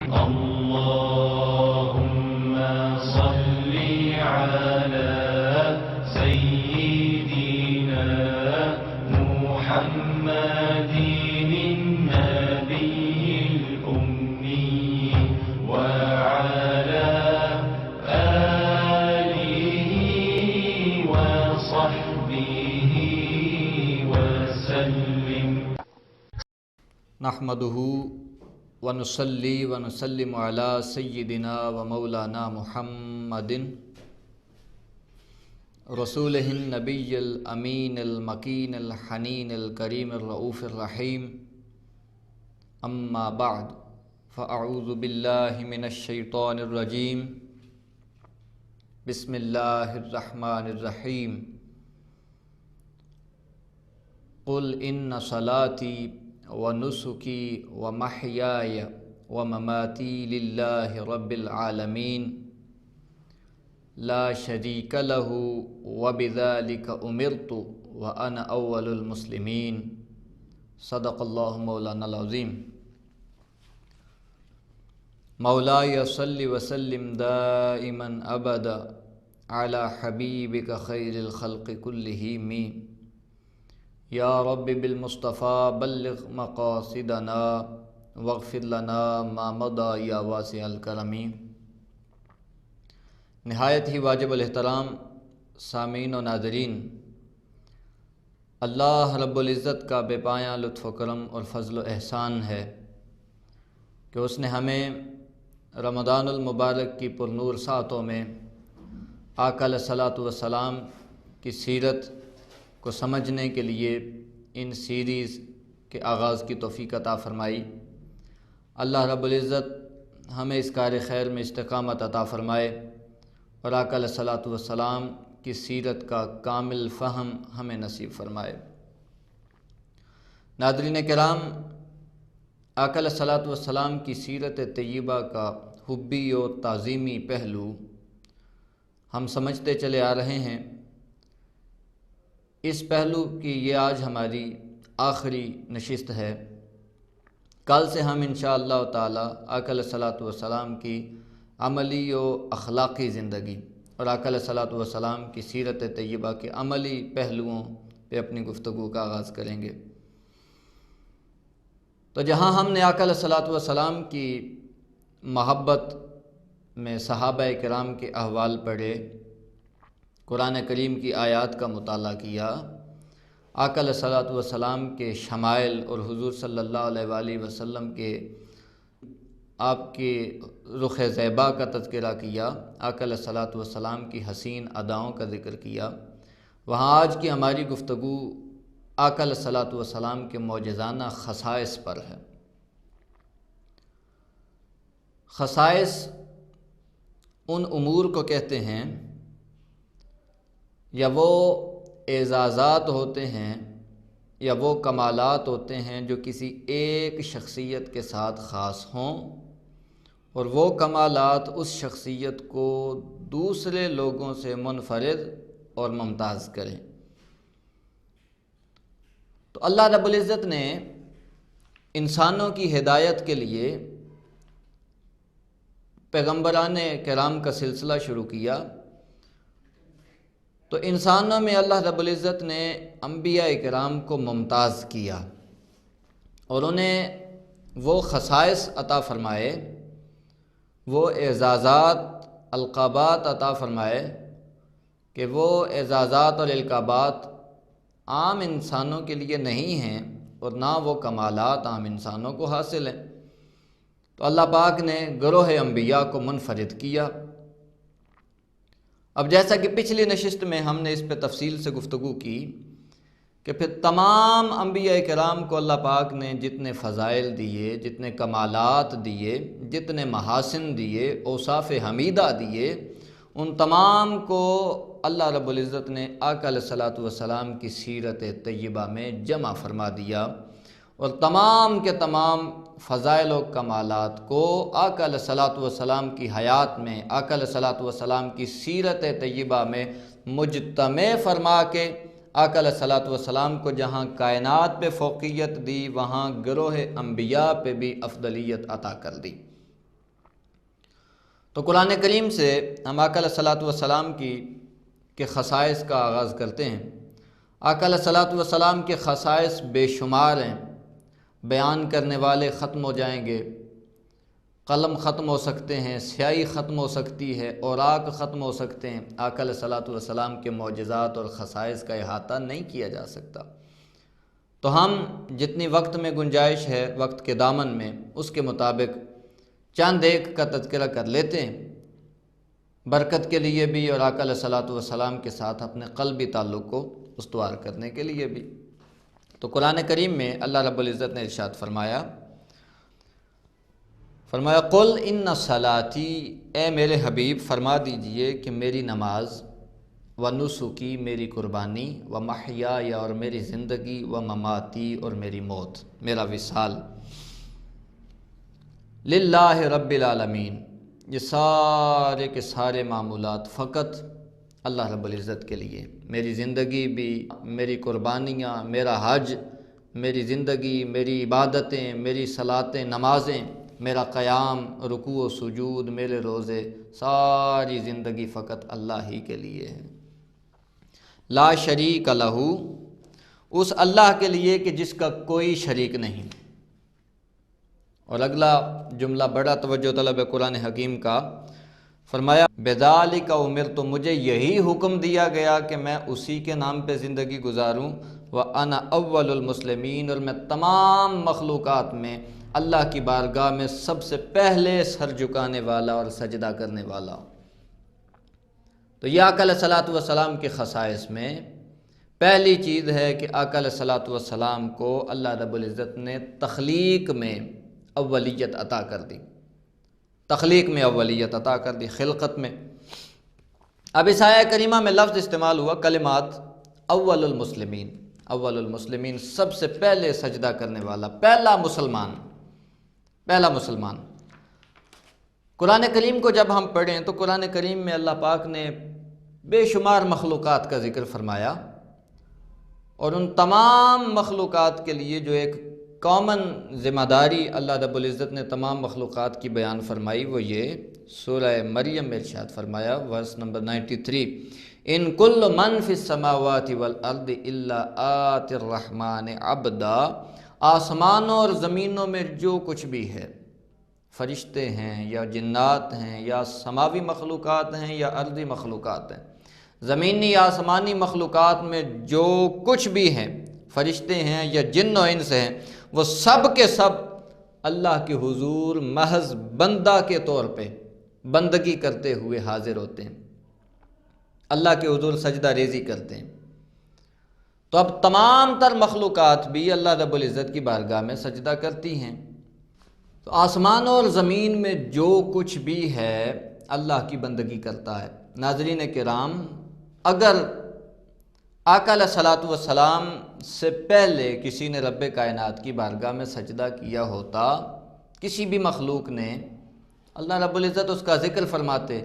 اللهم صل على سيدنا محمد النبي الأمي وعلى آله وصحبه وسلم. نحمدہ ونصلی ونسلم علی سیدنا و مولانا محمد رسولہ النبی الامین المکین الحنین الکریم الرؤوف الرحیم. اما بعد فاعوذ باللہ من الشیطان الرجیم. بسم اللہ الرحمن الرحیم. قل ان صلاتی ونسکی ومحیای ومماتی للہ رب العالمین لا شریک لہ وبذالک امرت وانا اول المسلمین. صدق اللہ مولانا العظیم. مولاي صل وسلم دائما ابدا على حبیبک خیر الخلق كلهم. یا رب بالمصطفیٰ بلغ مقاصدنا واغفر لنا ما مضى یا واسع الکرم. نہایت ہی واجب الاحترام سامعین و ناظرین، اللہ رب العزت کا بے پایاں لطف و کرم اور فضل و احسان ہے کہ اس نے ہمیں رمضان المبارک کی پرنور ساعتوں میں آقا علیہ الصلاۃ والسلام کی سیرت کو سمجھنے کے لیے ان سیریز کے آغاز کی توفیق عطا فرمائی. اللہ رب العزت ہمیں اس کار خیر میں استقامت عطا فرمائے اور آقا علیہ الصلاۃ والسلام کی سیرت کا کامل فہم ہمیں نصیب فرمائے. ناظرین کرام، آقا علیہ الصلاۃ والسلام کی سیرت طیبہ کا حبی و تعظیمی پہلو ہم سمجھتے چلے آ رہے ہیں. اس پہلو کی یہ آج ہماری آخری نشست ہے. کل سے ہم انشاءاللہ تعالی آقا علیہ الصلاۃ والسلام کی عملی و اخلاقی زندگی اور آقا علیہ الصلاۃ والسلام کی سیرت طیبہ کے عملی پہلوؤں پہ اپنی گفتگو کا آغاز کریں گے. تو جہاں ہم نے آقا علیہ الصلاۃ والسلام کی محبت میں صحابہ کرام کے احوال پڑھے، قرآن کریم کی آیات کا مطالعہ کیا، آقا علیہ الصلاۃ والسلام کے شمائل اور حضور صلی اللہ علیہ وآلہ وسلم کے آپ کے رخ زیبا کا تذکرہ کیا، آقا علیہ الصلاۃ والسلام کی حسین اداؤں کا ذکر کیا، وہاں آج کی ہماری گفتگو آقا علیہ الصلاۃ والسلام کے معجزانہ خصائص پر ہے. خصائص ان امور کو کہتے ہیں یا وہ اعزازات ہوتے ہیں یا وہ کمالات ہوتے ہیں جو کسی ایک شخصیت کے ساتھ خاص ہوں اور وہ کمالات اس شخصیت کو دوسرے لوگوں سے منفرد اور ممتاز کریں. تو اللہ رب العزت نے انسانوں کی ہدایت کے لیے پیغمبران کرام کا سلسلہ شروع کیا. تو انسانوں میں اللہ رب العزت نے انبیاء کرام کو ممتاز کیا اور انہیں وہ خصائص عطا فرمائے، وہ اعزازات القابات عطا فرمائے کہ وہ اعزازات اور القابات عام انسانوں کے لیے نہیں ہیں اور نہ وہ کمالات عام انسانوں کو حاصل ہیں. تو اللہ پاک نے گروہ انبیاء کو منفرد کیا. اب جیسا کہ پچھلی نشست میں ہم نے اس پہ تفصیل سے گفتگو کی کہ پھر تمام انبیاء کرام کو اللہ پاک نے جتنے فضائل دیے، جتنے کمالات دیے، جتنے محاسن دیے، اوصاف حمیدہ دیے، ان تمام کو اللہ رب العزت نے آقا علیہ الصلاۃ والسلام کی سیرت طیبہ میں جمع فرما دیا اور تمام کے تمام فضائل و کمالات کو آقا علیہ الصلاۃ والسلام کی حیات میں، آقا علیہ الصلاۃ والسلام کی سیرت طیبہ میں مجتمع فرما کے آقا علیہ الصلاۃ والسلام کو جہاں کائنات پہ فوقیت دی، وہاں گروہ انبیاء پہ بھی افضلیت عطا کر دی. تو قرآن کریم سے ہم آقا علیہ الصلوۃ والسلام کے خصائص کا آغاز کرتے ہیں۔ آقا علیہ الصلوۃ والسلام کے خصائص بے شمار ہیں، بیان کرنے والے ختم ہو جائیں گے، قلم ختم ہو سکتے ہیں، سیاہی ختم ہو سکتی ہے، اوراق ختم ہو سکتے ہیں، آقا علیہ الصلوۃ والسلام کے معجزات اور خصائص کا احاطہ نہیں کیا جا سکتا۔ تو ہم جتنی وقت میں گنجائش ہے، وقت کے دامن میں، اس کے مطابق چند ایک کا تذکرہ کر لیتے ہیں، برکت کے لیے بھی اور آقا علیہ الصلوۃ والسلام کے ساتھ اپنے قلبی تعلق کو استوار کرنے کے لیے بھی۔ تو قرآن کریم میں اللہ رب العزت نے ارشاد فرمایا قل ان صلاتی، اے میرے حبیب فرما دیجئے کہ میری نماز، و نسکی میری قربانی، و محیای اور میری زندگی، و مماتی اور میری موت، میرا وصال، للہ رب العالمین، یہ سارے کے سارے معمولات فقط اللہ رب العزت کے لیے، میری زندگی بھی، میری قربانیاں، میرا حج، میری زندگی، میری عبادتیں، میری صلاتیں، نمازیں، میرا قیام، رکوع و سجود، میرے روزے، ساری زندگی فقط اللہ ہی کے لیے ہے۔ لا شریک لہ، اس اللہ کے لیے کہ جس کا کوئی شریک نہیں۔ اور اگلا جملہ بڑا توجہ طلب ہے قرآن حکیم کا، فرمایا بذالک امرت، مجھے یہی حکم دیا گیا کہ میں اسی کے نام پہ زندگی گزاروں، وانا اول المسلمین، اور میں تمام مخلوقات میں اللہ کی بارگاہ میں سب سے پہلے سر جھکانے والا اور سجدہ کرنے والا ہوں۔ تو یہ آقا علیہ الصلوۃ والسلام کے خصائص میں پہلی چیز ہے کہ آقا علیہ الصلوۃ والسلام کو اللہ رب العزت نے تخلیق میں اولیت عطا کر دی، تخلیق میں اولیت عطا کر دی، خلقت میں۔ اب اس آیہ کریمہ میں لفظ استعمال ہوا کلمات اول المسلمین، اول المسلمین، سب سے پہلے سجدہ کرنے والا، پہلا مسلمان، پہلا مسلمان۔ قرآن کریم کو جب ہم پڑھیں تو قرآن کریم میں اللہ پاک نے بے شمار مخلوقات کا ذکر فرمایا، اور ان تمام مخلوقات کے لیے جو ایک کامن ذمہ داری اللہ رب العزت نے تمام مخلوقات کی بیان فرمائی، وہ یہ سورہ مریم میں ارشاد فرمایا، ورس نمبر 93، ان کل من فی السماوات والارض الا آتی الرحمن عبدا، آسمانوں اور زمینوں میں جو کچھ بھی ہے، فرشتے ہیں یا جنات ہیں یا سماوی مخلوقات ہیں یا ارضی مخلوقات ہیں، زمینی یا آسمانی مخلوقات میں جو کچھ بھی ہیں، فرشتے ہیں یا جن و انس ہیں، وہ سب کے سب اللہ کے حضور محض بندہ کے طور پہ بندگی کرتے ہوئے حاضر ہوتے ہیں، اللہ کے حضور سجدہ ریزی کرتے ہیں۔ تو اب تمام تر مخلوقات بھی اللہ رب العزت کی بارگاہ میں سجدہ کرتی ہیں۔ تو آسمانوں اور زمین میں جو کچھ بھی ہے اللہ کی بندگی کرتا ہے۔ ناظرین کرام، اگر آقا علیہ الصلوۃ والسلام سے پہلے کسی نے رب کائنات کی بارگاہ میں سجدہ کیا ہوتا، کسی بھی مخلوق نے، اللہ رب العزت اس کا ذکر فرماتے،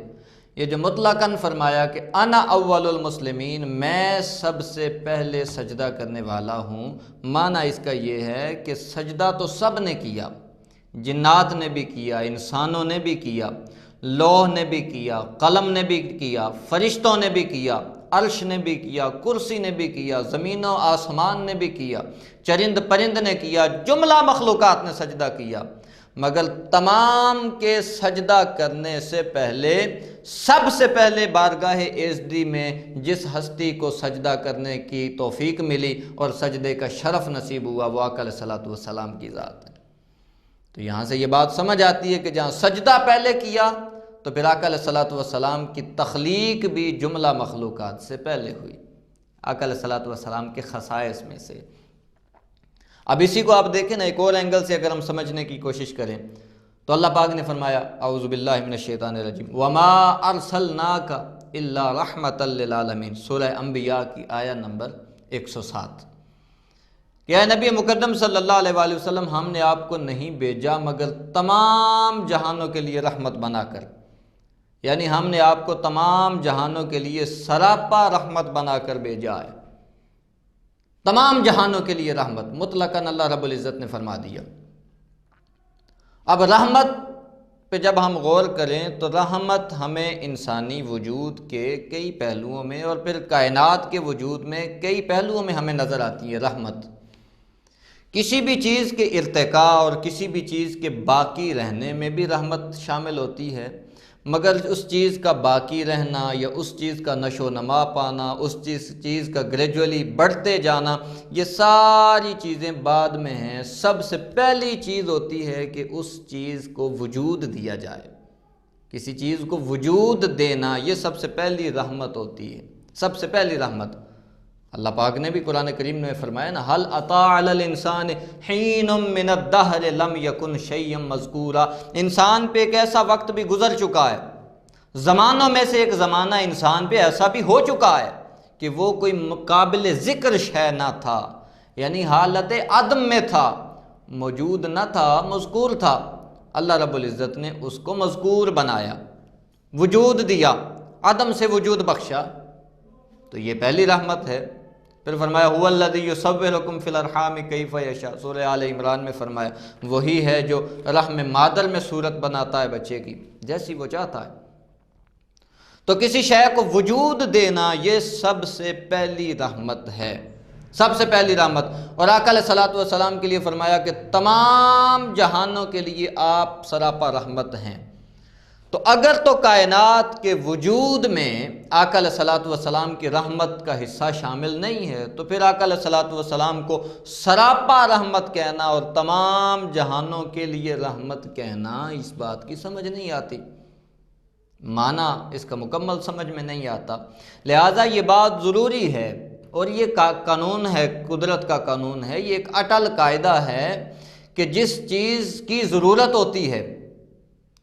یہ جو مطلقاً فرمایا کہ انا اول المسلمین، میں سب سے پہلے سجدہ کرنے والا ہوں، معنی اس کا یہ ہے کہ سجدہ تو سب نے کیا، جنات نے بھی کیا، انسانوں نے بھی کیا، لوح نے بھی کیا، قلم نے بھی کیا، فرشتوں نے بھی کیا، عرش نے بھی کیا، کرسی نے بھی کیا، زمین و آسمان نے بھی کیا، چرند پرند نے کیا، جملہ مخلوقات نے سجدہ کیا، مگر تمام کے سجدہ کرنے سے پہلے، سب سے پہلے بارگاہ ایزدی میں جس ہستی کو سجدہ کرنے کی توفیق ملی اور سجدے کا شرف نصیب ہوا، وہ آقا علیہ الصلوۃ والسلام کی ذات ہے۔ تو یہاں سے یہ بات سمجھ آتی ہے کہ جہاں سجدہ پہلے کیا تو پھر آقا علیہ الصلوۃ والسلام کی تخلیق بھی جملہ مخلوقات سے پہلے ہوئی، آقا علیہ الصلوۃ والسلام کے خصائص میں سے۔ اب اسی کو آپ دیکھیں نا، ایک اور اینگل سے اگر ہم سمجھنے کی کوشش کریں تو اللہ پاک نے فرمایا، اعوذ باللہ من الشیطان الرجیم، وما ارسلناک الا رحمۃ للعالمین، سورہ انبیاء کی آیہ نمبر 107، کہ اے نبی مقدم صلی اللہ علیہ وآلہ وسلم، ہم نے آپ کو نہیں بھیجا مگر تمام جہانوں کے لیے رحمت بنا کر، یعنی ہم نے آپ کو تمام جہانوں کے لیے سراپا رحمت بنا کر بھیجا ہے، تمام جہانوں کے لیے رحمت، مطلقاً اللہ رب العزت نے فرما دیا۔ اب رحمت پہ جب ہم غور کریں تو رحمت ہمیں انسانی وجود کے کئی پہلوؤں میں اور پھر کائنات کے وجود میں کئی پہلوؤں میں ہمیں نظر آتی ہے رحمت۔ کسی بھی چیز کے ارتقاء اور کسی بھی چیز کے باقی رہنے میں بھی رحمت شامل ہوتی ہے، مگر اس چیز کا باقی رہنا یا اس چیز کا نشو و نما پانا، اس چیز کا گریجولی بڑھتے جانا، یہ ساری چیزیں بعد میں ہیں۔ سب سے پہلی چیز ہوتی ہے کہ اس چیز کو وجود دیا جائے، کسی چیز کو وجود دینا، یہ سب سے پہلی رحمت ہوتی ہے، سب سے پہلی رحمت۔ اللہ پاک نے بھی قرآن کریم میں فرمایا نا، هل اتى على الانسان حين من الدهر لم يكن شيئا مذکورا، انسان پہ ایک ایسا وقت بھی گزر چکا ہے، زمانوں میں سے ایک زمانہ انسان پہ ایسا بھی ہو چکا ہے کہ وہ کوئی قابل ذکر شے نہ تھا، یعنی حالت عدم میں تھا، موجود نہ تھا، مذکور تھا۔ اللہ رب العزت نے اس کو مذکور بنایا، وجود دیا، عدم سے وجود بخشا، تو یہ پہلی رحمت ہے۔ پھر فرمایا هو الذی یصورکم فی الارحام کیف یشاء، سورہ آل عمران میں فرمایا وہی ہے جو رحم مادر میں صورت بناتا ہے بچے کی جیسی وہ چاہتا ہے۔ تو کسی شے کو وجود دینا یہ سب سے پہلی رحمت ہے، سب سے پہلی رحمت۔ اور آقا علیہ الصلوۃ والسلام کے لیے فرمایا کہ تمام جہانوں کے لیے آپ سراپا رحمت ہیں۔ تو اگر تو کائنات کے وجود میں آقا علیہ الصلوۃ والسلام کی رحمت کا حصہ شامل نہیں ہے، تو پھر آقا علیہ الصلوۃ والسلام کو سراپا رحمت کہنا اور تمام جہانوں کے لیے رحمت کہنا، اس بات کی سمجھ نہیں آتی، معنی اس کا مکمل سمجھ میں نہیں آتا۔ لہٰذا یہ بات ضروری ہے، اور یہ قانون ہے، قدرت کا قانون ہے، یہ ایک اٹل قاعدہ ہے کہ جس چیز کی ضرورت ہوتی ہے،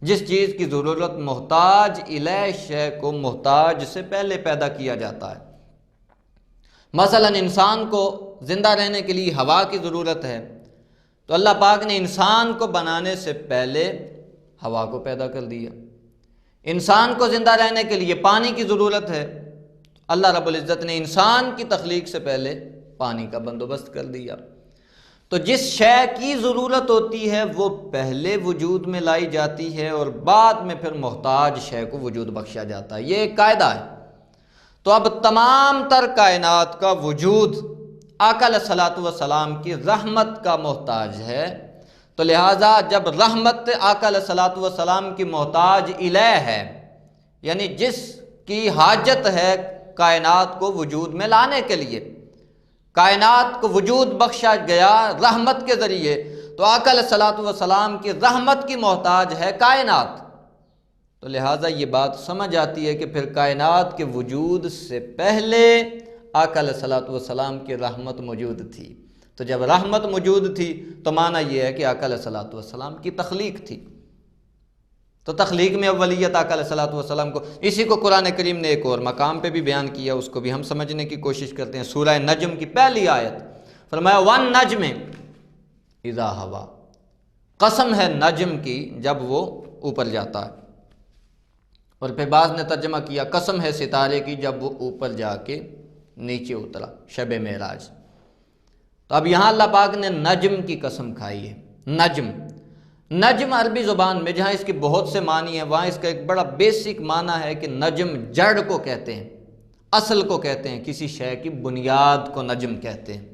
جس چیز کی ضرورت محتاج الیہ شے کو محتاج سے پہلے پیدا کیا جاتا ہے۔ مثلا انسان کو زندہ رہنے کے لیے ہوا کی ضرورت ہے، تو اللہ پاک نے انسان کو بنانے سے پہلے ہوا کو پیدا کر دیا۔ انسان کو زندہ رہنے کے لیے پانی کی ضرورت ہے، اللہ رب العزت نے انسان کی تخلیق سے پہلے پانی کا بندوبست کر دیا۔ تو جس شے کی ضرورت ہوتی ہے وہ پہلے وجود میں لائی جاتی ہے اور بعد میں پھر محتاج شے کو وجود بخشا جاتا ہے، یہ ایک قاعدہ ہے۔ تو اب تمام تر کائنات کا وجود آقا علیہ الصلوۃ والسلام کی رحمت کا محتاج ہے، تو لہٰذا جب رحمت آقا علیہ الصلوۃ والسلام کی محتاج الیہ ہے، یعنی جس کی حاجت ہے کائنات کو وجود میں لانے کے لیے، کائنات کو وجود بخشا گیا رحمت کے ذریعے، تو آقا علیہ الصلوۃ والسلام کی رحمت کی محتاج ہے کائنات۔ تو لہٰذا یہ بات سمجھ آتی ہے کہ پھر کائنات کے وجود سے پہلے آقا علیہ الصلوۃ والسلام کی رحمت موجود تھی۔ تو جب رحمت موجود تھی تو معنی یہ ہے کہ آقا علیہ الصلوۃ والسلام کی تخلیق تھی۔ تو تخلیق میں اولیت آقا علیہ الصلوۃ والسلام کو، اسی کو قرآن کریم نے ایک اور مقام پہ بھی بیان کیا، اس کو بھی ہم سمجھنے کی کوشش کرتے ہیں۔ سورہ نجم کی پہلی آیت فرمایا وَالنَّجْمِ اِذَا هَوَىٰ، قسم ہے نجم کی جب وہ اوپر جاتا ہے، اور پھر بعض نے ترجمہ کیا قسم ہے ستارے کی جب وہ اوپر جا کے نیچے اترا شب معراج۔ تو اب یہاں اللہ پاک نے نجم کی قسم کھائی ہے۔ نجم عربی زبان میں جہاں اس کے بہت سے معنی ہیں، وہاں اس کا ایک بڑا بیسک معنی ہے کہ نجم جڑ کو کہتے ہیں، اصل کو کہتے ہیں، کسی شے کی بنیاد کو نجم کہتے ہیں۔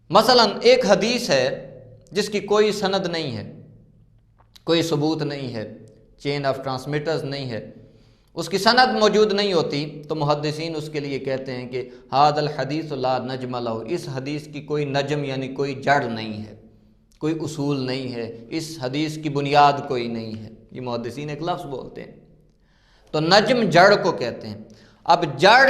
مثلا ایک حدیث ہے جس کی کوئی سند نہیں ہے، کوئی ثبوت نہیں ہے، چین آف ٹرانسمیٹرز نہیں ہے، اس کی سند موجود نہیں ہوتی، تو محدثین اس کے لیے کہتے ہیں کہ ھذا الحدیث لا نجم لہ، اس حدیث کی کوئی نجم یعنی کوئی جڑ نہیں ہے، کوئی اصول نہیں ہے، اس حدیث کی بنیاد کوئی نہیں ہے۔ یہ محدثین ایک لفظ بولتے ہیں، تو نجم جڑ کو کہتے ہیں۔ اب جڑ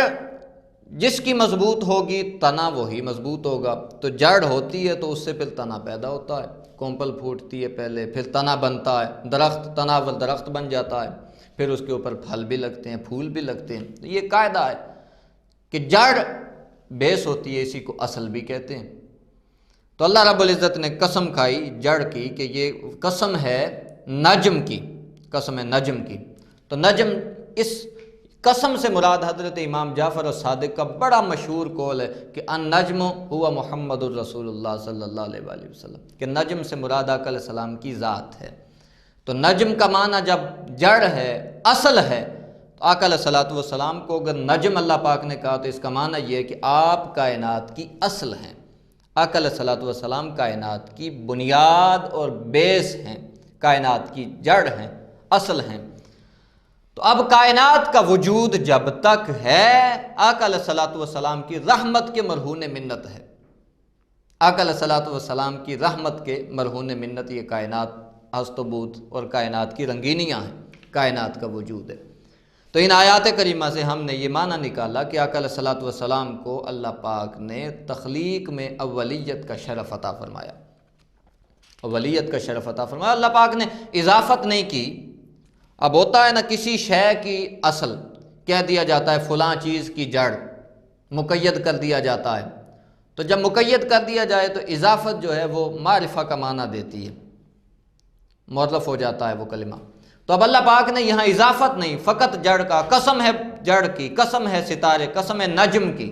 جس کی مضبوط ہوگی تنا وہی مضبوط ہوگا، تو جڑ ہوتی ہے تو اس سے پھر تنا پیدا ہوتا ہے، کومپل پھوٹتی ہے پہلے، پھر تنا بنتا ہے، درخت تنا و درخت بن جاتا ہے، پھر اس کے اوپر پھل بھی لگتے ہیں، پھول بھی لگتے ہیں۔ تو یہ قاعدہ ہے کہ جڑ بیس ہوتی ہے، اسی کو اصل بھی کہتے ہیں۔ تو اللہ رب العزت نے قسم کھائی جڑ کی کہ یہ قسم ہے نجم کی، قسم ہے نجم کی۔ تو نجم، اس قسم سے مراد حضرت امام جعفر الصادق کا بڑا مشہور قول ہے کہ النجم هو محمد الرسول اللہ صلی اللہ علیہ وآلہ وسلم، کہ نجم سے مراد آقا علیہ السلام کی ذات ہے۔ تو نجم کا معنی جب جڑ ہے، اصل ہے، تو آقا علیہ الصلوۃ والسلام کو اگر نجم اللہ پاک نے کہا تو اس کا معنی یہ ہے کہ آپ کائنات کی اصل ہیں۔ آقا علیہ الصلوۃ والسلام کائنات کی بنیاد اور بیس ہیں، کائنات کی جڑ ہیں، اصل ہیں۔ تو اب کائنات کا وجود جب تک ہے، آقا علیہ الصلوۃ والسلام کی رحمت کے مرہون منت ہے۔ آقا علیہ الصلوۃ والسلام کی رحمت کے مرہون منت یہ کائنات ہست و بود اور کائنات کی رنگینیاں ہیں، کائنات کا وجود ہے۔ تو ان آیات کریمہ سے ہم نے یہ معنی نکالا کہ آقا علیہ الصلوۃ والسلام کو اللہ پاک نے تخلیق میں اولیت کا شرف عطا فرمایا، اولیت کا شرف عطا فرمایا۔ اللہ پاک نے اضافت نہیں کی۔ اب ہوتا ہے نا کسی شے کی اصل کہہ دیا جاتا ہے فلاں چیز کی جڑ، مقید کر دیا جاتا ہے، تو جب مقید کر دیا جائے تو اضافت جو ہے وہ معرفہ کا معنی دیتی ہے، معرف ہو جاتا ہے وہ کلمہ۔ تو اب اللہ پاک نے یہاں اضافت نہیں، فقط جڑ کا، قسم ہے جڑ کی، قسم ہے ستارے، قسم ہے نجم کی،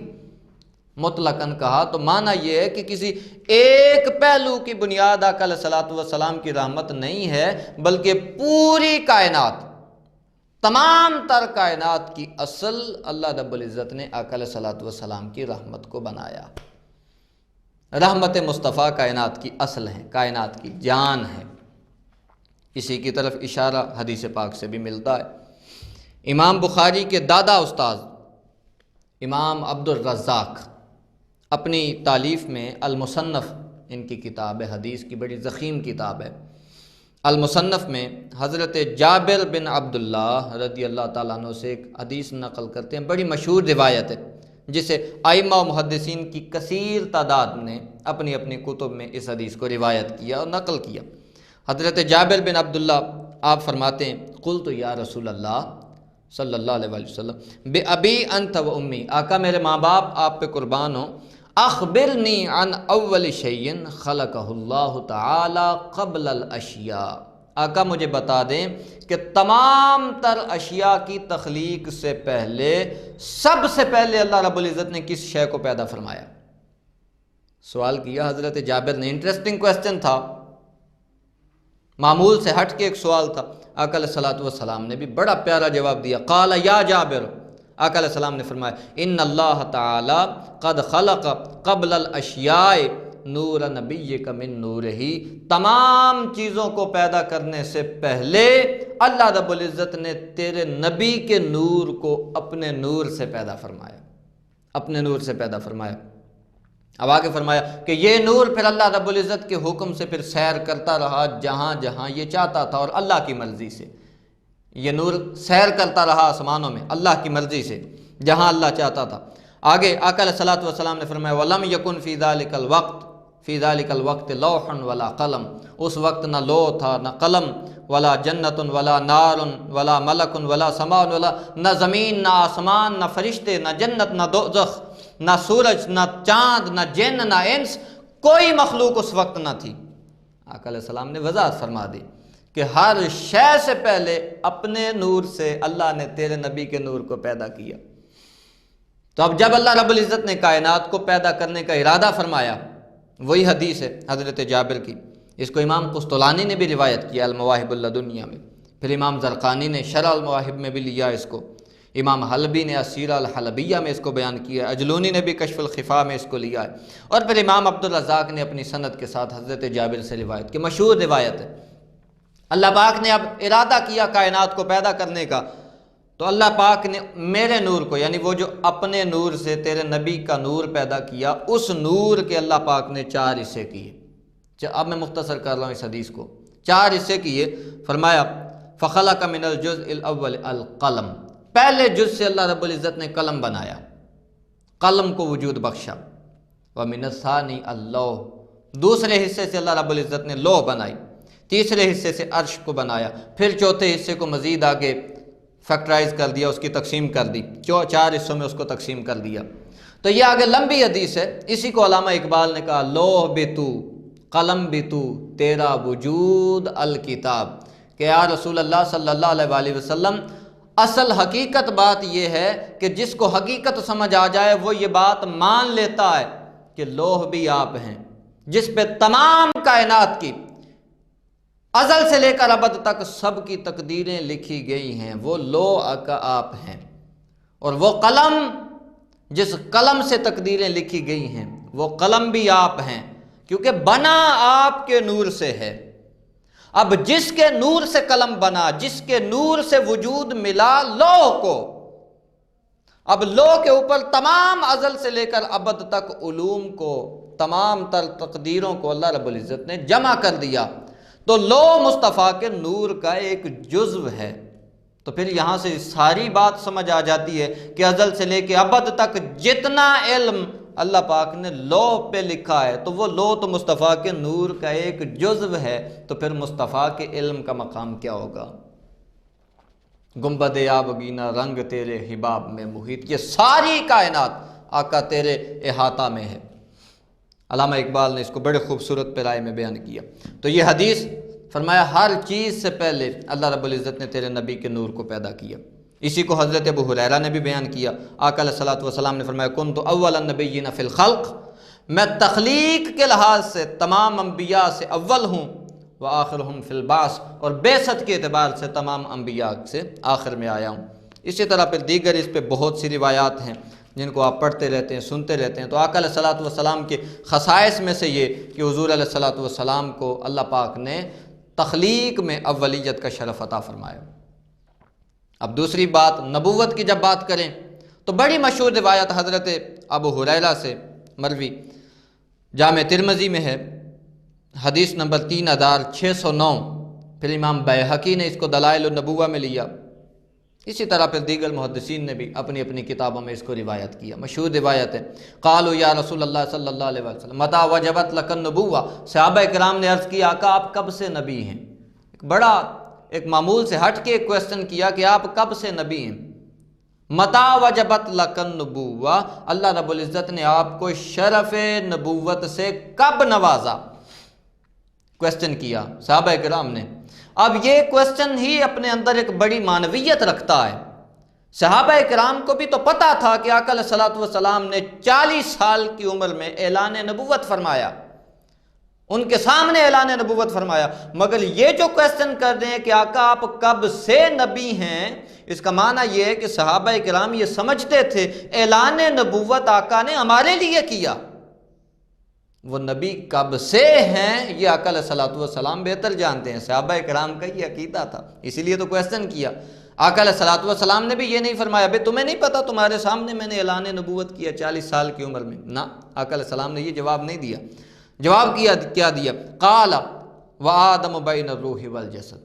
مطلقاً کہا تو معنی یہ ہے کہ کسی ایک پہلو کی بنیاد آقا علیہ الصلوۃ والسلام کی رحمت نہیں ہے، بلکہ پوری کائنات، تمام تر کائنات کی اصل اللہ رب العزت نے آقا علیہ الصلوۃ والسلام کی رحمت کو بنایا۔ رحمت مصطفیٰ کائنات کی اصل ہے، کائنات کی جان ہے۔ اسی کی طرف اشارہ حدیث پاک سے بھی ملتا ہے۔ امام بخاری کے دادا استاذ امام عبد الرزاق اپنی تالیف میں المصنف، ان کی کتاب ہے، حدیث کی بڑی ضخیم کتاب ہے، المصنف میں حضرت جابر بن عبداللہ رضی اللہ تعالیٰ عنہ سے ایک حدیث نقل کرتے ہیں، بڑی مشہور روایت ہے جسے ائمہ و محدثین کی کثیر تعداد نے اپنی اپنی کتب میں اس حدیث کو روایت کیا اور نقل کیا۔ حضرت جابر بن عبداللہ آپ فرماتے ہیں قلت یا رسول اللہ صلی اللہ علیہ وآلہ وسلم بے ابی انت و امی، آقا میرے ماں باپ آپ پہ قربان ہوں، اخبرنی عن اول شیء خلقہ اللہ تعالی قبل الاشیاء، آقا مجھے بتا دیں کہ تمام تر اشیاء کی تخلیق سے پہلے، سب سے پہلے اللہ رب العزت نے کس شے کو پیدا فرمایا؟ سوال کیا حضرت جابر نے، انٹرسٹنگ کوسچن تھا، معمول سے ہٹ کے ایک سوال تھا۔ آقا علیہ الصلوۃ والسلام نے بھی بڑا پیارا جواب دیا، قال یا جابر، آقا علیہ السلام نے فرمایا ان اللہ تعالی قد خلق قبل الاشیاء نور نبیک من نورہ، تمام چیزوں کو پیدا کرنے سے پہلے اللہ رب العزت نے تیرے نبی کے نور کو اپنے نور سے پیدا فرمایا، اپنے نور سے پیدا فرمایا۔ اب آگے فرمایا کہ یہ نور پھر اللہ رب العزت کے حکم سے پھر سیر کرتا رہا جہاں جہاں یہ چاہتا تھا، اور اللہ کی مرضی سے یہ نور سیر کرتا رہا آسمانوں میں اللہ کی مرضی سے جہاں اللہ چاہتا تھا۔ آگے آقا علیہ الصلوۃ والسلام نے فرمایا وَلَمْ يَكُنْ فِي ذَلِكَ الْوَقْتِ لَوْحٌ وَلَا قَلَمٌ، اس وقت نہ لوح تھا نہ قلم، ولا جنت ولا نار ولا ملک ولا سماء، ولا نہ زمین نہ آسمان نہ فرشتے نہ جنت نہ دوزخ نہ سورج نہ چاند نہ جن نہ انس، کوئی مخلوق اس وقت نہ تھی۔ آقا علیہ السلام نے وضاحت فرما دی کہ ہر شے سے پہلے اپنے نور سے اللہ نے تیرے نبی کے نور کو پیدا کیا۔ تو اب جب اللہ رب العزت نے کائنات کو پیدا کرنے کا ارادہ فرمایا، وہی حدیث ہے حضرت جابر کی، اس کو امام قسطلانی نے بھی روایت کیا المواہب اللدنیہ میں، پھر امام زرقانی نے شرح المواہب میں بھی لیا اس کو، امام حلبی نے اسیرہ الحلبیہ میں اس کو بیان کیا، اجلونی نے بھی کشف الخفا میں اس کو لیا ہے، اور پھر امام عبد الرزاق نے اپنی سند کے ساتھ حضرت جابر سے روایت کی، مشہور روایت ہے۔ اللہ پاک نے اب ارادہ کیا کائنات کو پیدا کرنے کا، تو اللہ پاک نے میرے نور کو، یعنی وہ جو اپنے نور سے تیرے نبی کا نور پیدا کیا، اس نور کے اللہ پاک نے 4 حصے کیے۔ اب میں مختصر کر رہا ہوں اس حدیث کو، 4 حصے کیے۔ فرمایا فخلق من الجزء الاول القلم، پہلے جز سے اللہ رب العزت نے قلم بنایا، قلم کو وجود بخشا۔ ومن الثانی اللوح، دوسرے حصے سے اللہ رب العزت نے لوح بنائی، تیسرے حصے سے عرش کو بنایا، پھر چوتھے حصے کو مزید آگے فیکٹرائز کر دیا، اس کی تقسیم کر دی، 4 حصوں میں اس کو تقسیم کر دیا۔ تو یہ آگے لمبی حدیث ہے، اسی کو علامہ اقبال نے کہا لوح بھی تو قلم بھی تو تیرا وجود الکتاب، کہ یا رسول اللہ صلی اللہ علیہ وآلہ وسلم اصل حقیقت بات یہ ہے کہ جس کو حقیقت سمجھ آ جائے وہ یہ بات مان لیتا ہے کہ لوح بھی آپ ہیں، جس پہ تمام کائنات کی ازل سے لے کر ابد تک سب کی تقدیریں لکھی گئی ہیں، وہ لو کا آپ ہیں، اور وہ قلم جس قلم سے تقدیریں لکھی گئی ہیں وہ قلم بھی آپ ہیں، کیونکہ بنا آپ کے نور سے ہے۔ اب جس کے نور سے قلم بنا، جس کے نور سے وجود ملا لوح کو، اب لوح کے اوپر تمام ازل سے لے کر ابد تک علوم کو، تمام تر تقدیروں کو اللہ رب العزت نے جمع کر دیا، تو لوح مصطفیٰ کے نور کا ایک جزو ہے۔ تو پھر یہاں سے ساری بات سمجھ آ جاتی ہے کہ ازل سے لے کے ابد تک جتنا علم اللہ پاک نے لوح پہ لکھا ہے، تو وہ لوح تو مصطفیٰ کے نور کا ایک جزو ہے، تو پھر مصطفیٰ کے علم کا مقام کیا ہوگا؟ گنبد آبگینہ رنگ تیرے حباب میں محیط، یہ ساری کائنات آقا تیرے احاطہ میں ہے۔ علامہ اقبال نے اس کو بڑے خوبصورت پیرائے میں بیان کیا۔ تو یہ حدیث فرمایا ہر چیز سے پہلے اللہ رب العزت نے تیرے نبی کے نور کو پیدا کیا۔ اسی کو حضرت ابو ہریرہ نے بھی بیان کیا۔ آقا علیہ الصلوۃ والسلام نے فرمایا کنت اول النبیین فی الخلق، میں تخلیق کے لحاظ سے تمام انبیاء سے اول ہوں، وآخرہم فی البعث، اور بعثت کے اعتبار سے تمام انبیاء سے آخر میں آیا ہوں۔ اسی طرح پھر دیگر اس پہ بہت سی روایات ہیں جن کو آپ پڑھتے رہتے ہیں، سنتے رہتے ہیں۔ تو آقا علیہ الصلوۃ والسلام کے خصائص میں سے یہ کہ حضور علیہ الصلوۃ والسلام کو اللہ پاک نے تخلیق میں اولیت کا شرف عطا فرمایا۔ اب دوسری بات، نبوت کی جب بات کریں تو بڑی مشہور روایت حضرت ابو ہریرہ سے مروی جامع ترمذی میں ہے، حدیث نمبر 3609۔ پھر امام بیہقی نے اس کو دلائل النبوہ میں لیا، اسی طرح پھر دیگر محدثین نے بھی اپنی اپنی کتابوں میں اس کو روایت کیا۔ مشہور روایت ہے، قالوا یا رسول اللہ صلی اللہ علیہ وسلم متی وجبت لک النبوہ، صحابہ کرام نے عرض کیا آقا آپ کب سے نبی ہیں؟ ایک معمول سے ہٹ کے ایک کویسچن کیا کہ آپ کب سے نبی ہیں؟ متی وجبت لک النبوہ، اللہ رب العزت نے آپ کو شرف نبوت سے کب نوازا؟ کویسچن کیا صحابہ کرام نے۔ اب یہ کویسچن ہی اپنے اندر ایک بڑی معنویت رکھتا ہے۔ صحابہ کرام کو بھی تو پتا تھا کہ آقا علیہ الصلوۃ والسلام نے 40 سال کی عمر میں اعلان نبوت فرمایا، ان کے سامنے اعلان نبوت فرمایا، مگر یہ جو کویسچن کر رہے ہیں کہ آقا آپ کب سے نبی ہیں، اس کا معنی یہ ہے کہ صحابہ کرام یہ سمجھتے تھے اعلان نبوت آقا نے ہمارے لیے کیا، وہ نبی کب سے ہیں یہ آقا علیہ الصلوۃ والسلام بہتر جانتے ہیں۔ صحابہ کرام کا یہ عقیدہ تھا، اسی لیے تو کویسچن کیا۔ آقا علیہ الصلوۃ والسلام نے بھی یہ نہیں فرمایا بھئی تمہیں نہیں پتا، تمہارے سامنے میں نے اعلان نبوت کیا 40 سال کی عمر میں، نہ، آقا علیہ السلام نے یہ جواب نہیں دیا۔ جواب کیا دیا؟ قال وآدم بین الروح والجسد،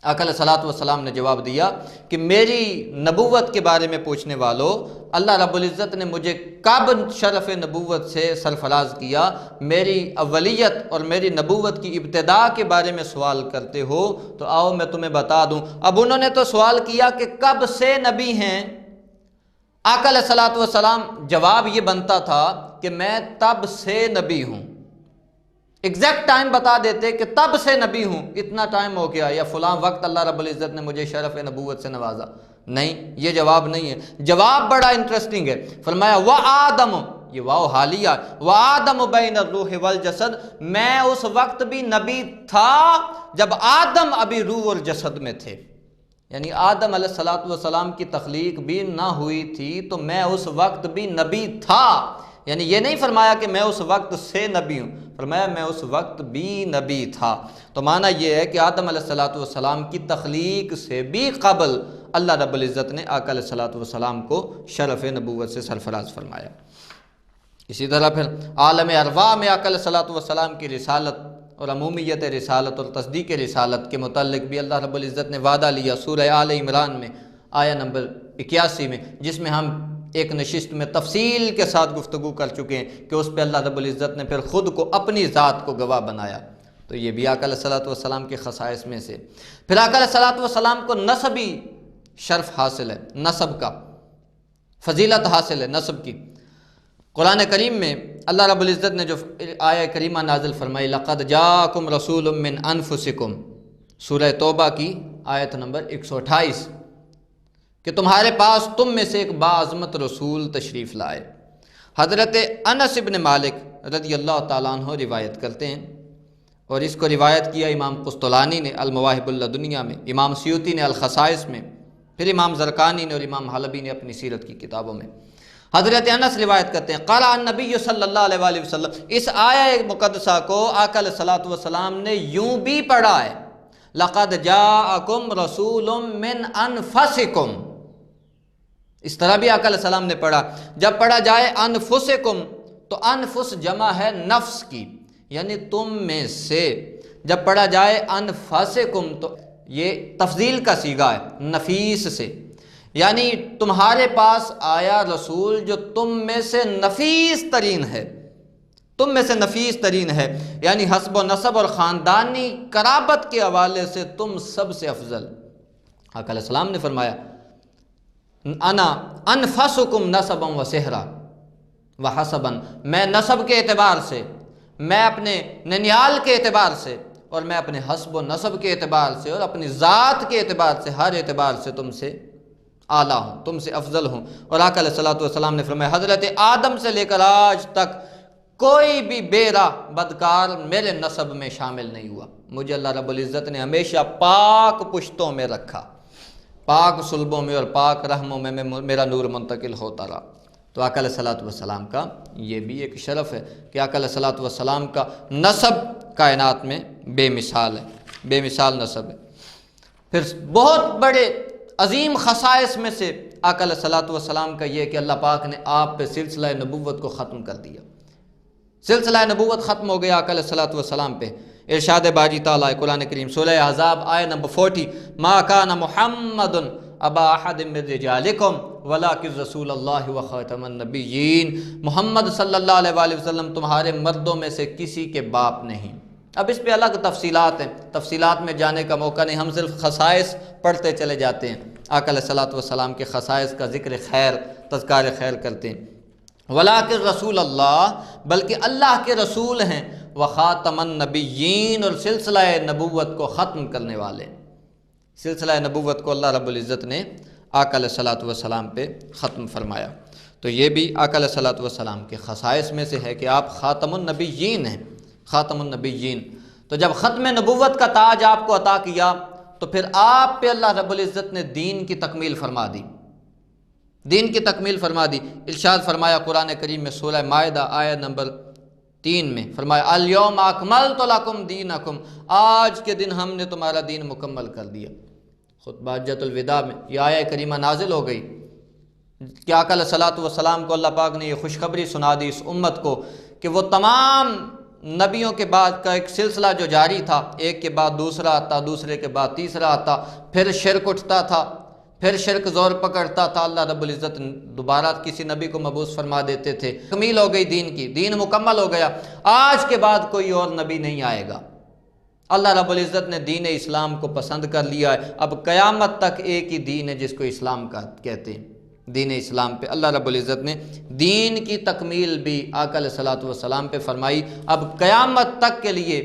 آقا علیہ الصلوۃ والسلام نے جواب دیا کہ میری نبوت کے بارے میں پوچھنے والوں، اللہ رب العزت نے مجھے کب شرف نبوت سے سرفراز کیا؟ میری اولیت اور میری نبوت کی ابتدا کے بارے میں سوال کرتے ہو تو آؤ میں تمہیں بتا دوں۔ اب انہوں نے تو سوال کیا کہ کب سے نبی ہیں؟ آقا علیہ الصلوۃ والسلام جواب یہ بنتا تھا کہ میں تب سے نبی ہوں، ایگزیکٹ ٹائم بتا دیتے کہ تب سے نبی ہوں، اتنا ٹائم ہو گیا، یا فلاں وقت اللہ رب العزت نے مجھے شرف نبوت سے نوازا۔ نہیں، یہ جواب نہیں ہے۔ جواب بڑا انٹرسٹنگ ہے، فرمایا وآدم، یہ واو حالیہ، وآدم بین الروح والجسد، میں اس وقت بھی نبی تھا جب آدم ابھی روح اور جسد میں تھے، یعنی آدم علیہ الصلوۃ والسلام کی تخلیق بھی نہ ہوئی تھی تو میں اس وقت بھی نبی تھا، یعنی یہ نہیں فرمایا کہ میں اس وقت سے نبی ہوں، فرمایا میں اس وقت بھی نبی تھا۔ تو معنی یہ ہے کہ آدم علیہ الصلوۃ والسلام کی تخلیق سے بھی قبل اللہ رب العزت نے آقا علیہ الصلوۃ والسلام کو شرف نبوت سے سرفراز فرمایا۔ اسی طرح پھر عالم ارواح میں آقا علیہ الصلوۃ والسلام کی رسالت اور عمومیت رسالت اور تصدیق رسالت کے متعلق بھی اللہ رب العزت نے وعدہ لیا سورہ آل عمران میں آیہ نمبر 81 میں، جس میں ہم ایک نشست میں تفصیل کے ساتھ گفتگو کر چکے ہیں کہ اس پہ اللہ رب العزت نے پھر خود کو اپنی ذات کو گواہ بنایا۔ تو یہ بھی آقا علیہ الصلوۃ والسلام کے خصائص میں سے۔ پھر آقا علیہ الصلوۃ والسلام کو نسبی شرف حاصل ہے، نسب کا فضیلت حاصل ہے نسب کی۔ قرآن کریم میں اللہ رب العزت نے جو آیہ کریمہ نازل فرمائی لقد جاءکم رسول من انفسکم، سورہ توبہ کی آیت نمبر 128، کہ تمہارے پاس تم میں سے ایک باعظمت رسول تشریف لائے۔ حضرت انس بن مالک رضی اللہ تعالیٰ عنہ روایت کرتے ہیں، اور اس کو روایت کیا امام قسطلانی نے المواہب اللدنیہ میں، امام سیوطی نے الخصائص میں، پھر امام زرقانی نے اور امام حلبی نے اپنی سیرت کی کتابوں میں۔ حضرت انس روایت کرتے ہیں قال النبی صلی اللہ علیہ وآلہ وسلم، اس آیہ مقدسہ کو آقا علیہ الصلوۃ والسلام نے یوں بھی پڑھا ہے، لقد جاءکم رسول من انفسکم، اس طرح بھی آقا علیہ السلام نے پڑھا۔ جب پڑھا جائے انفسکم تو انفس جمع ہے نفس کی، یعنی تم میں سے، جب پڑھا جائے انفسکم تو یہ تفضیل کا صیغہ ہے نفیس سے، یعنی تمہارے پاس آیا رسول جو تم میں سے نفیس ترین ہے، تم میں سے نفیس ترین ہے، یعنی حسب و نسب اور خاندانی قرابت کے حوالے سے تم سب سے افضل۔ آقا علیہ السلام نے فرمایا انا انفسکم نسبا و سہرا و حسبا، میں نسب کے اعتبار سے، میں اپنے ننیال کے اعتبار سے، اور میں اپنے حسب و نسب کے اعتبار سے، اور اپنی ذات کے اعتبار سے، ہر اعتبار سے تم سے اعلیٰ ہوں، تم سے افضل ہوں۔ اور آقا علیہ الصلوۃ والسلام نے فرمایا حضرت آدم سے لے کر آج تک کوئی بھی بے راہ بدکار میرے نسب میں شامل نہیں ہوا، مجھے اللہ رب العزت نے ہمیشہ پاک پشتوں میں رکھا، پاک صلبوں میں اور پاک رحموں میں میرا نور منتقل ہوتا رہا۔ تو آقا علیہ الصلوۃ والسلام کا یہ بھی ایک شرف ہے کہ آقا علیہ الصلوۃ والسلام کا نسب کائنات میں بے مثال ہے، بے مثال نسب ہے۔ پھر بہت بڑے عظیم خصائص میں سے آقا علیہ الصلوۃ والسلام کا یہ کہ اللہ پاک نے آپ پہ سلسلہ نبوت کو ختم کر دیا، سلسلہ نبوت ختم ہو گیا آقا علیہ الصلوۃ والسلام پہ۔ ارشاد باری تعالیٰ قرآن کریم سورہ احزاب آیہ نمبر 40، ما کان محمد ابا احد من رجالکم ولکن رسول اللہ و خاتم النبیین، محمد صلی اللہ علیہ وآلہ وسلم تمہارے مردوں میں سے کسی کے باپ نہیں۔ اب اس پہ الگ تفصیلات ہیں، تفصیلات میں جانے کا موقع نہیں، ہم صرف خصائص پڑھتے چلے جاتے ہیں، آقا علیہ الصلوۃ والسلام کے خصائص کا ذکر خیر، تذکار خیر کرتے ہیں۔ ولیکن رسول اللہ، بلکہ اللہ کے رسول ہیں، وخاتم النبیین، اور سلسلہ نبوت کو ختم کرنے والے، سلسلہ نبوت کو اللہ رب العزت نے آقا علیہ الصلوۃ والسلام پہ ختم فرمایا۔ تو یہ بھی آقا علیہ الصلوۃ والسلام کے خصائص میں سے ہے کہ آپ خاتم النبیین ہیں، خاتم النبیین۔ تو جب ختم نبوت کا تاج آپ کو عطا کیا تو پھر آپ پہ اللہ رب العزت نے دین کی تکمیل فرما دی، دین کی تکمیل فرما دی۔ ارشاد فرمایا قرآن کریم میں سورہ مائدہ آیت نمبر 3 میں، فرمایا الیوم اکملت لکم دینکم، آج کے دن ہم نے تمہارا دین مکمل کر دیا۔ خطبہ حجۃ الوداع میں یہ آیہ کریمہ نازل ہو گئی کہ آقا علیہ الصلوۃ والسلام کو اللہ پاک نے یہ خوشخبری سنا دی اس امت کو کہ وہ تمام نبیوں کے بعد کا ایک سلسلہ جو جاری تھا، ایک کے بعد دوسرا آتا، دوسرے کے بعد تیسرا آتا، پھر شرک اٹھتا تھا، پھر شرک زور پکڑتا تھا، اللہ رب العزت دوبارہ کسی نبی کو مبعوث فرما دیتے تھے، تکمیل ہو گئی دین کی، دین مکمل ہو گیا، آج کے بعد کوئی اور نبی نہیں آئے گا۔ اللہ رب العزت نے دین اسلام کو پسند کر لیا ہے، اب قیامت تک ایک ہی دین ہے جس کو اسلام کا کہتے ہیں، دین اسلام پہ اللہ رب العزت نے دین کی تکمیل بھی آقا علیہ الصلوۃ والسلام پہ فرمائی۔ اب قیامت تک کے لیے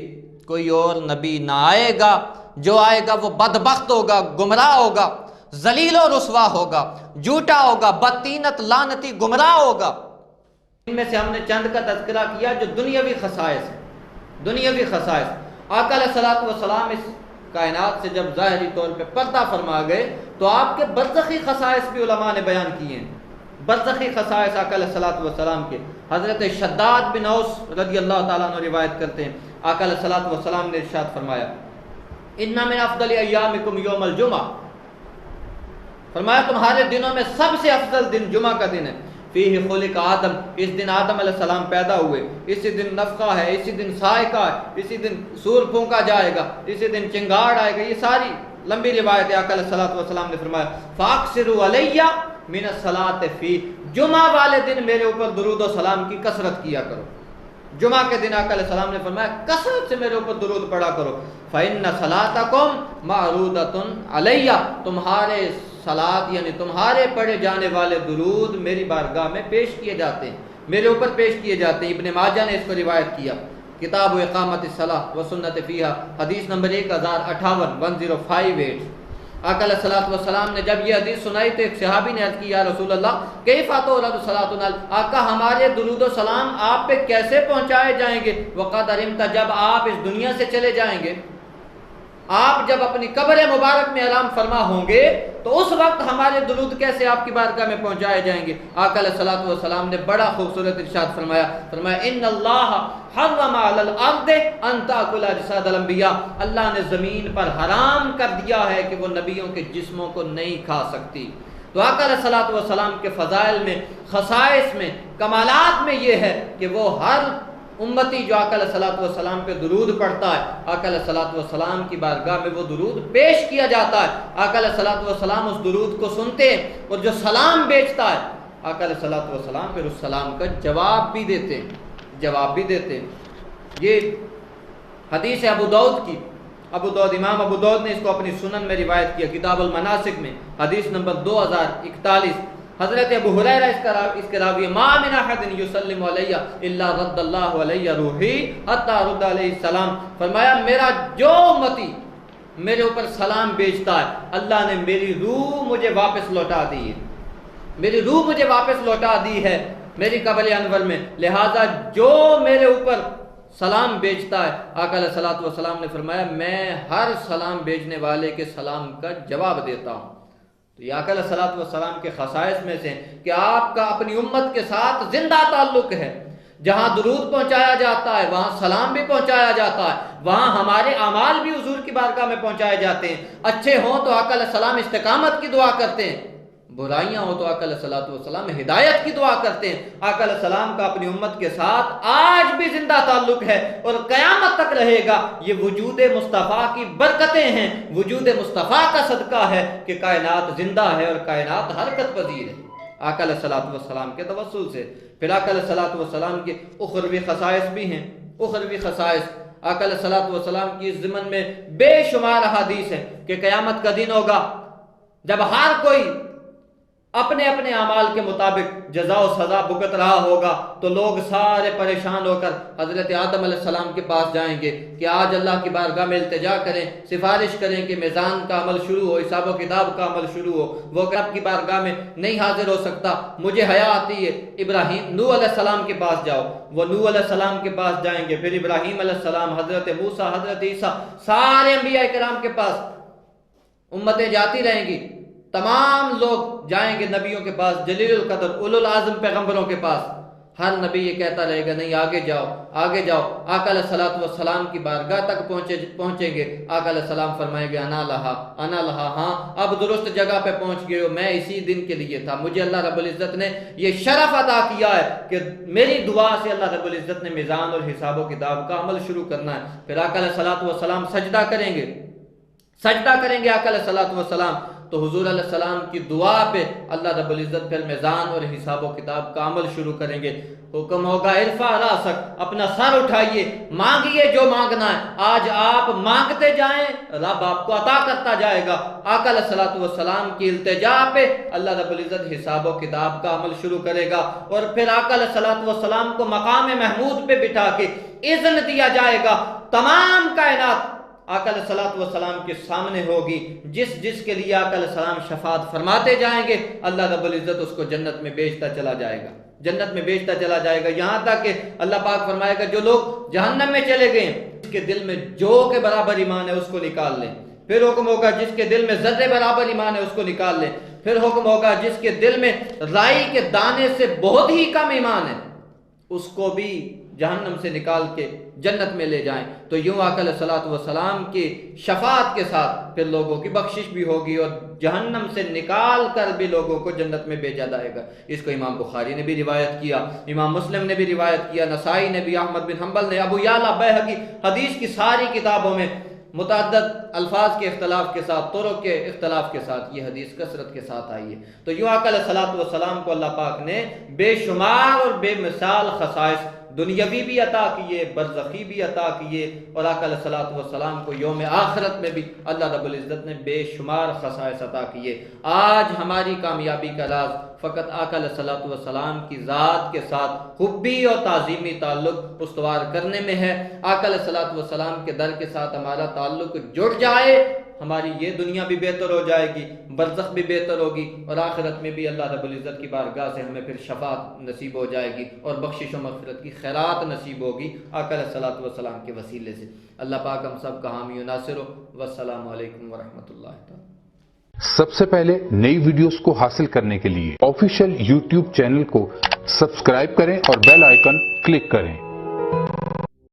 کوئی اور نبی نہ آئے گا، جو آئے گا وہ بدبخت ہوگا، گمراہ ہوگا، ذلیل و رسوا ہوگا، جھوٹا ہوگا، بدتینت لعنتی گمراہ ہوگا۔ ان میں سے ہم نے چند کا تذکرہ کیا جو دنیاوی خصائص ہیں، دنیاوی خصائص۔ آقا علیہ الصلوۃ والسلام اس کائنات سے جب ظاہری طور پہ پردہ فرما گئے تو آپ کے برزخی خصائص بھی علماء نے بیان کیے ہیں، برزخی خصائص آقا علیہ الصلوۃ والسلام کے۔ حضرت شداد بن اوس رضی اللہ تعالیٰ عنہ روایت کرتے ہیں، آقا علیہ الصلوۃ والسلام نے ارشاد فرمایا ان من افضل ایامکم یوم الجمعہ، فرمایا تمہارے دنوں میں سب سے افضل دن جمعہ کا دن ہے، فیہ خلق آدم، اس دن آدم علیہ السلام پیدا ہوئے، اسی دن نفخہ ہے، اسی دن صاعقہ ہے، اسی دن سور پھونکا جائے گا، اسی دن چنگاڑ آئے گا۔ یہ ساری لمبی روایت ہے۔ آقا علیہ الصلوۃ والسلام نے فرمایا فاکثروا علیہ من الصلاۃ فی، جمعہ والے دن میرے اوپر درود و سلام کی کثرت کیا کرو۔ جمعہ کے دن آقا علیہ السلام نے فرمایا کثرت سے میرے اوپر درود پڑھا کرو، فإن صلاتکم معروضۃ علیہ، تمہارے صلات یعنی تمہارے پڑھے جانے والے درود میری بارگاہ میں پیش کیے جاتے ہیں، میرے اوپر پیش کیے جاتے ہیں۔ ابن ماجہ نے اس کو روایت کیا، کتاب اقامت الصلاۃ و سنت فیہا، حدیث نمبر 1058 1058۔ آقا علیہ الصلوۃ والسلام نے جب یہ حدیث سنائی تو ایک صحابی نے عرض کی یا رسول اللہ کیف تورد صلاتنا، آقا ہمارے درود و سلام آپ پہ کیسے پہنچائے جائیں گے؟ وقد علمت، جب آپ اس دنیا سے چلے جائیں گے، آپ جب اپنی قبر مبارک میں آرام فرما ہوں گے تو اس وقت ہمارے درود کیسے آپ کی بارگاہ میں پہنچائے جائیں گے؟ آقا علیہ الصلوۃ والسلام نے بڑا خوبصورت ارشاد فرمایا ان اللہ حرم علی الارض ان تاکل اجساد الانبیاء، اللہ نے زمین پر حرام کر دیا ہے کہ وہ نبیوں کے جسموں کو نہیں کھا سکتی۔ تو آقا علیہ الصلوۃ والسلام کے فضائل میں، خصائص میں، کمالات میں یہ ہے کہ وہ ہر امتی جو آقا علیہ الصلوۃ والسلام پہ درود پڑھتا ہے، آقا علیہ الصلوۃ والسلام کی بارگاہ میں وہ درود پیش کیا جاتا ہے، آقا علیہ الصلوۃ والسلام اس درود کو سنتے ہیں، اور جو سلام بیچتا ہے آقا علیہ الصلوۃ والسلام پھر اس سلام کا جواب بھی دیتے ہیں۔ یہ حدیث ہے ابو داؤد کی، امام ابو داؤد نے اس کو اپنی سنن میں روایت کیا، کتاب المناسک میں، حدیث نمبر 2041۔ حضرت ابو ہریرہ اس کے راوی ما من احد یسلم علی الا رد اللہ علی روحی حتی رد علیہ السلام، فرمایا میرا جو امتی میرے اوپر سلام بیچتا ہے اللہ نے میری روح مجھے واپس لوٹا دی ہے میری قبر انور میں، لہذا جو میرے اوپر سلام بیچتا ہے، آقا علیہ الصلوۃ والسلام نے فرمایا میں ہر سلام بیچنے والے کے سلام کا جواب دیتا ہوں۔ تو یہ آقا علیہ الصلوۃ والسلام کے خصائص میں سے کہ آپ کا اپنی امت کے ساتھ زندہ تعلق ہے، جہاں درود پہنچایا جاتا ہے وہاں سلام بھی پہنچایا جاتا ہے، وہاں ہمارے اعمال بھی حضور کی بارگاہ میں پہنچائے جاتے ہیں، اچھے ہوں تو آقا علیہ السلام استقامت کی دعا کرتے ہیں، برائیاں ہو تو آقا علیہ الصلوۃ والسلام ہدایت کی دعا کرتے ہیں۔ آقا علیہ السلام کا اپنی امت کے ساتھ آج بھی زندہ تعلق ہے اور قیامت تک رہے گا۔ یہ وجود مصطفیٰ کی برکتیں ہیں، وجود مصطفیٰ کا صدقہ ہے کہ کائنات زندہ ہے اور کائنات حرکت پذیر ہے آقا علیہ الصلوۃ والسلام کے توسل سے۔ پھر آقا علیہ الصلوۃ والسلام کے اخروی خصائص بھی ہیں، اخروی خصائص آقا علیہ الصلوۃ والسلام کی اس ضمن میں بے شمار احادیث ہیں کہ قیامت کا دن ہوگا جب ہر کوئی اپنے اپنے اعمال کے مطابق جزا و سزا بھگت رہا ہوگا، تو لوگ سارے پریشان ہو کر حضرت آدم علیہ السلام کے پاس جائیں گے کہ آج اللہ کی بارگاہ میں التجا کریں، سفارش کریں کہ میزان کا عمل شروع ہو، حساب و کتاب کا عمل شروع ہو۔ وہ رب کی بارگاہ میں نہیں حاضر ہو سکتا، مجھے حیا آتی ہے، نوح علیہ السلام کے پاس جاؤ۔ وہ نوح علیہ السلام کے پاس جائیں گے، پھر ابراہیم علیہ السلام، حضرت موسیٰ، حضرت عیسیٰ، سارے انبیاء کرام کے پاس امتیں جاتی رہیں گی، تمام لوگ جائیں گے نبیوں کے پاس، جلیل القدر اولو العزم پیغمبروں کے پاس۔ ہر نبی یہ کہتا رہے گا نہیں آگے جاؤ آگے جاؤ، آقا علیہ الصلوۃ والسلام کی بارگاہ تک پہنچیں گے، آقا علیہ السلام فرمائیں گے انا لہا، ہاں اب درست جگہ پہ پہنچ گئے ہو، میں اسی دن کے لیے تھا، مجھے اللہ رب العزت نے یہ شرف عطا کیا ہے کہ میری دعا سے اللہ رب العزت نے میزان اور حساب و کتاب کا عمل شروع کرنا ہے۔ پھر آقا علیہ الصلوۃ والسلام سجدہ کریں گے آقا علیہ الصلوۃ والسلام، تو حضور علیہ السلام کی دعا پہ اللہ رب العزت پھر میزان اور حساب و کتاب کا عمل شروع کریں گے۔ حکم ہوگا ارفع راسک، اپنا سر اٹھائیے، مانگیے جو مانگنا ہے، آج آپ مانگتے جائیں رب آپ کو عطا کرتا جائے گا۔ آقا علیہ الصلوۃ والسلام کی التجا پہ اللہ رب العزت حساب و کتاب کا عمل شروع کرے گا، اور پھر آقا علیہ الصلوۃ والسلام کو مقام محمود پہ بٹھا کے اذن دیا جائے گا، تمام کائنات آقا علیہ الصلوۃ والسلام کے سامنے ہوگی، جس کے لیے آقا علیہ السلام شفاعت فرماتے جائیں گے اللہ رب العزت اس کو جنت میں بیچتا چلا جائے گا، یہاں تک کہ اللہ پاک فرمائے گا جو لوگ جہنم میں چلے گئے جس کے دل میں جو کے برابر ایمان ہے اس کو نکال لیں۔ پھر حکم ہوگا جس کے دل میں ذرے برابر ایمان ہے اس کو نکال لیں۔ پھر حکم ہوگا جس کے دل میں رائی کے دانے سے بہت ہی کم ایمان ہے اس کو بھی جہنم سے نکال کے جنت میں لے جائیں۔ تو یوں آقا علیہ الصلوۃ والسلام کی شفاعت کے ساتھ پھر لوگوں کی بخشش بھی ہوگی اور جہنم سے نکال کر بھی لوگوں کو جنت میں بھیجا جائے گا۔ اس کو امام بخاری نے بھی روایت کیا، امام مسلم نے بھی روایت کیا، نسائی نے بھی، احمد بن حنبل نے، ابو یعلا بیہقی، حدیث کی ساری کتابوں میں متعدد الفاظ کے اختلاف کے ساتھ، طرق کے اختلاف کے ساتھ یہ حدیث کثرت کے ساتھ آئی ہے۔ تو یوں آقا علیہ الصلوۃ والسلام کو اللہ پاک نے بے شمار اور بے مثال خصائص دنیاوی بھی عطا کیے، برزخی بھی عطا کیے، اور آقا علیہ الصلوۃ والسلام کو یوم آخرت میں بھی اللہ رب العزت نے بے شمار خصائص عطا کیے۔ آج ہماری کامیابی کا راز فقط آقا علیہ الصلوۃ والسلام کی ذات کے ساتھ حبی اور تعظیمی تعلق استوار کرنے میں ہے۔ آقا علیہ الصلوۃ والسلام کے در کے ساتھ ہمارا تعلق جڑ جائے، ہماری یہ دنیا بھی بہتر ہو جائے گی، برزخ بھی بہتر ہوگی، اور آخرت میں بھی اللہ رب العزت کی بارگاہ سے ہمیں پھر شفاعت نصیب ہو جائے گی اور بخشش و مغفرت کی خیرات نصیب ہوگی آقا علیہ الصلوۃ والسلام کے وسیلے سے۔ اللہ پاک ہم سب کا حامی و ناصر ہو۔ والسلام علیکم ورحمۃ اللہ تعالی۔ سب سے پہلے نئی ویڈیوز کو حاصل کرنے کے لیے آفیشیل یوٹیوب چینل کو سبسکرائب کریں اور بیل آئیکن کلک کریں۔